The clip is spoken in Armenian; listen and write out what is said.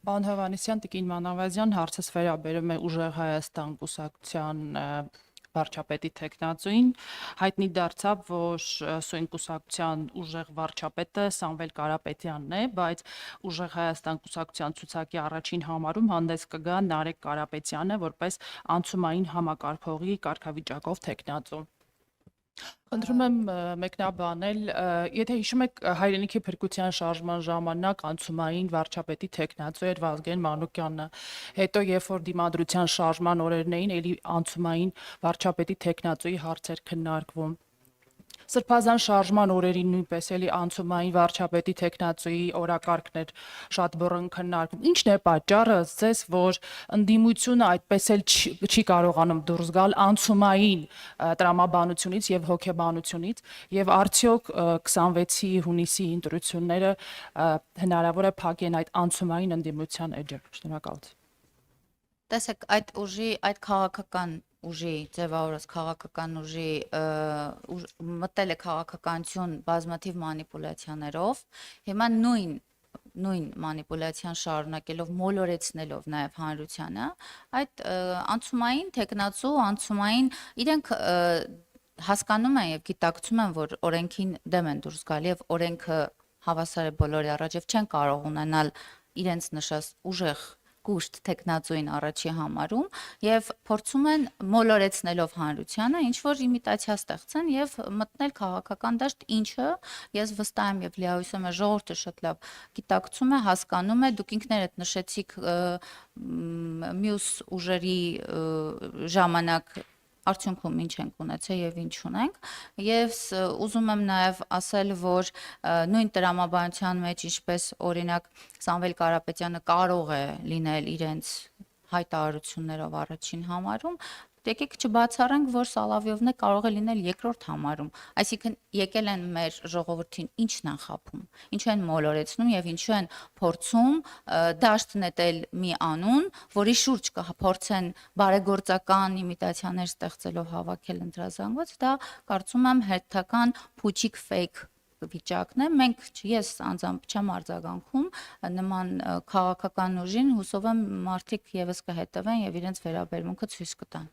Պարոն Հովհաննիսյան, Տիկին Մանավազյան, հարցս վերաբերում է Ուժեղ Հայաստան կուսակցության վարչապետի թեկնածուին։ Հայտնի դարձավ, որ սույն կուսակցության ուժեղ վարչապետը Սամվել Կարապետյանն է, բայց Ուժեղ Հայաստան կուսակցության ցուցակի առաջին համարում հանդես կգա Նարեկ Կարապետյանը որպես անցումային համակարգողի կարգավիճակով թեկնածու։ Խնդրում եմ մեկնաբանել, եթե հիշում եք հայրենիքի փրկության շարժման ժամանակ անցումային վարչապետի թեկնածու էր Վազգեն Մանուկյանը, հետո երբ որ դիմադրության շարժման օրերն էին, ելի անցումային վարչապետի թեկնածուի հարցեր քննարկվում։ Սրբազան շարժման օրերին նույնպես էլի անցումային վարչապետի թեկնածուի օրակարգն էր շատ բռն քննարկվում։ Ի՞նչն է պատճառը ձեզ, որ ընդդիմությունը այդպես էլ չի կարողանում դուրս գալ անցումային տրամաբանությունից եւ հոգեբանությունից եւ արդյոք 26-ի հունիսի ընտրությունները հնարավոր է փակեն այդ անցումային ընդդիմության էջը։ Շնորհակալություն։ Տեսեք, այդ ուժի, այդ քաղաքական ուժի, ձևավորած քաղաքական ուժի մտել է քաղաքականություն բազմաթիվ մանիպուլյացիաներով, հիմա նույն մանիպուլյացիան շարունակելով, մոլորեցնելով նաև հանրությանը, այդ անցումային թեկնածու, անցումային իրենք հասկանում են եւ գիտակցում են, որ օրենքին դեմ են դուրս գալի եւ օրենքը հավասար է բոլորի առաջ եւ չեն կարող ունենալ իրենց նշած ուժեղ կուշտ թեկնածուին առաջի համարում եւ փորձում են մոլորեցնելով հանրությանը ինչ որ իմիտացիա ստեղծեն եւ մտնել քաղաքական դաշտ, ինչը ես վստահ եմ եւ լիահույս եմ ժողովուրդը շատ լավ գիտակցում է, հասկանում է, դուք ինքներդ նշեցիք մյուս ուժերի ժամանակ արդյունքում ինչ ենք ունեցել եւ ինչ ունենք եւ ուզում եմ նաեւ ասել որ նույն տրամաբանության մեջ ինչպես օրինակ Սամվել Կարապետյանը կարող է լինել իրենց հայտարարություններով առաջին համարում եկեք չբացառենք որ Սալավիովն է կարող է լինել երկրորդ համարում այսինքն եկել են մեր ժողովրդին ինչն են խաբում ինչու են մոլորեցնում եւ ինչու են փորձում դաշտ նետել մի անուն որի շուրջ կփորձեն բարեգործական իմիտացիաներ ստեղծելով հավաքել ընտրազանգված դա կարծում եմ հերթական փուչիկ ֆեյք վիճակն է մենք ես անձամբ չեմ արձագանքում նման քաղաքական ուժին հուսով եմ մարդիկ եւս կհետևեն եւ իրենց վերաբերմունքը ցույց կտան